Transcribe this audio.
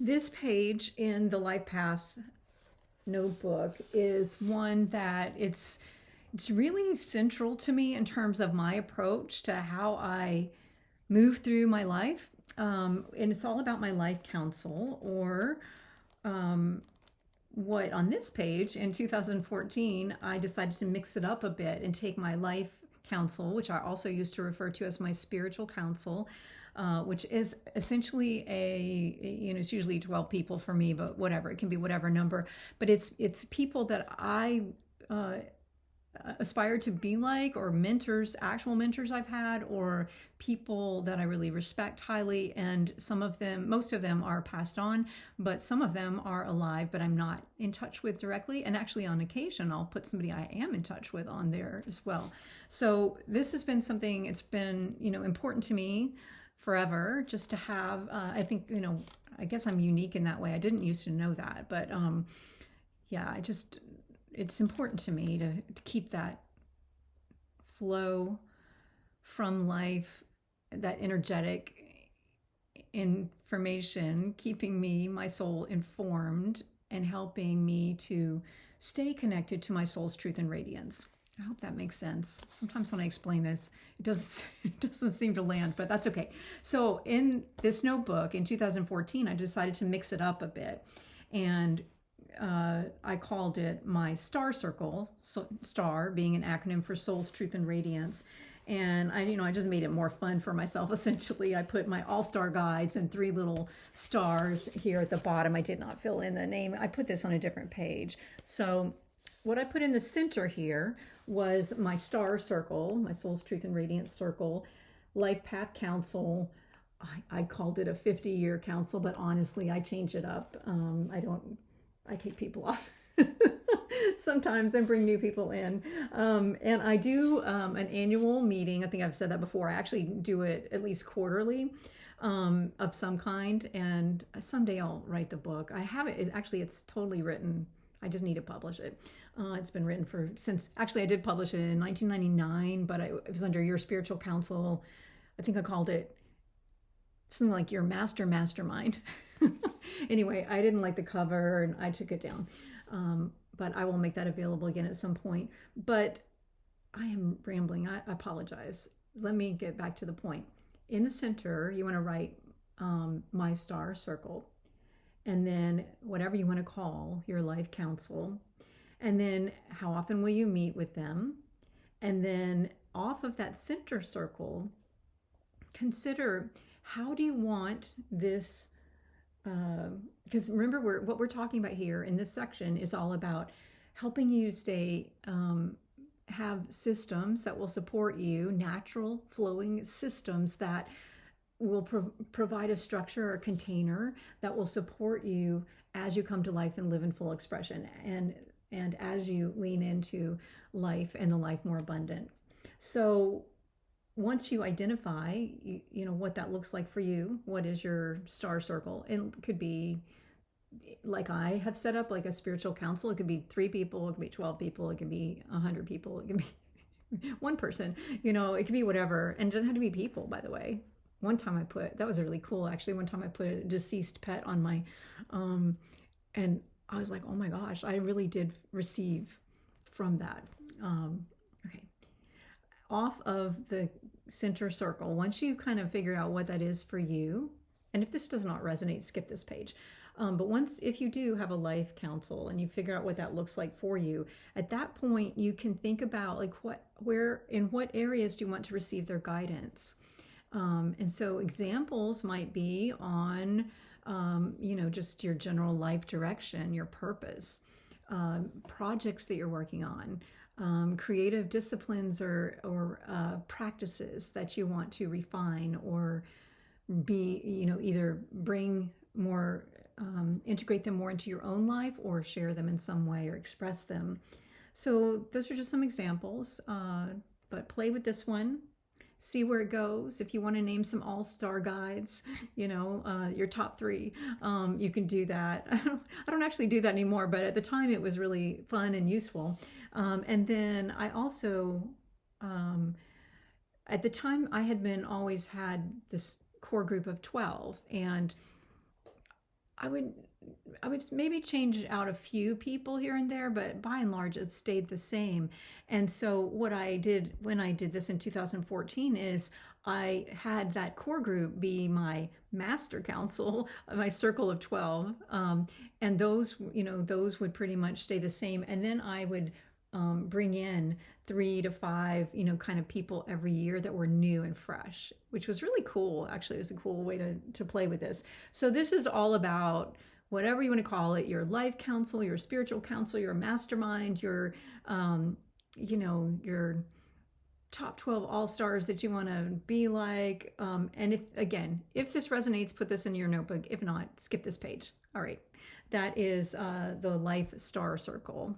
This page in the Life Path notebook is one that it's really central to me in terms of my approach to how I move through my life. And it's all about my life counsel, or what on this page in 2014, I decided to mix it up a bit and take my life counsel, which I also used to refer to as my spiritual counsel, which is essentially it's usually 12 people for me, but whatever, it can be whatever number. But it's people that I aspire to be like, or mentors, actual mentors I've had, or people that I really respect highly. And some of them, most of them are passed on, but some of them are alive, but I'm not in touch with directly. And actually, on occasion, I'll put somebody I am in touch with on there as well. So this has been something, it's been, important to me forever, just to have, I think, I guess I'm unique in that way. I didn't used to know that, but yeah, it's important to me to keep that flow from life, that energetic information, keeping my soul informed and helping me to stay connected to my soul's truth and radiance. I hope that makes sense. Sometimes when I explain this, it doesn't seem to land, but that's okay. So in this notebook in 2014, I decided to mix it up a bit, and I called it my star circle, so star being an acronym for soul's truth and radiance. And I just made it more fun for myself. Essentially, I put my all-star guides and 3 little stars here at the bottom. I did not fill in the name. I put this on a different page. So what I put in the center here was my star circle, my soul's truth and radiance circle, life path counsel. I called it a 50-year counsel, but honestly, I change it up. I kick people off sometimes and bring new people in. And I do an annual meeting. I think I've said that before. I actually do it at least quarterly, of some kind. And someday I'll write the book. I have it. It's totally written. I just need to publish it. It's been written actually I did publish it in 1999, but it was under Your Spiritual Counsel. I think I called it something like Your Mastermind. Anyway, I didn't like the cover and I took it down. But I will make that available again at some point. But I am rambling. I apologize. Let me get back to the point. In the center, you want to write my star circle, and then whatever you want to call your life counsel, and then how often will you meet with them, and then off of that center circle, consider how do you want this, because remember, what we're talking about here in this section is all about helping you stay, have systems that will support you, natural flowing systems that will provide a structure or container that will support you as you come to life and live in full expression, and as you lean into life and the life more abundant. So once you identify, what that looks like for you, what is your star circle? It could be like I have set up, like a spiritual council. It could be 3 people, it could be 12 people, it could be 100 people, it could be 1 person, it could be whatever. And it doesn't have to be people, by the way. One time that was really cool actually. One time I put a deceased pet on my, and I was like, oh my gosh, I really did receive from that. Okay. Off of the center circle, once you kind of figure out what that is for you, and if this does not resonate, skip this page. But if you do have a life counsel and you figure out what that looks like for you, at that point you can think about like in what areas do you want to receive their guidance. And so examples might be on, just your general life direction, your purpose, projects that you're working on, creative disciplines or practices that you want to refine or be, either bring more, integrate them more into your own life or share them in some way or express them. So those are just some examples, but play with this one. See where it goes. If you want to name some all-star guides, your top 3, you can do that. I don't actually do that anymore, but at the time it was really fun and useful. And then I also, at the time I had always had this core group of 12, and I would I would maybe change out a few people here and there, but by and large, it stayed the same. And so, what I did when I did this in 2014 is I had that core group be my master council, my circle of 12. And those, those would pretty much stay the same. And then I would bring in 3 to 5, kind of people every year that were new and fresh, which was really cool. Actually, it was a cool way to play with this. So this is all about whatever you want to call it, your life counsel, your spiritual counsel, your mastermind, your top 12 all-stars that you want to be like. And if this resonates, put this in your notebook. If not, skip this page. All right. That is the life star circle.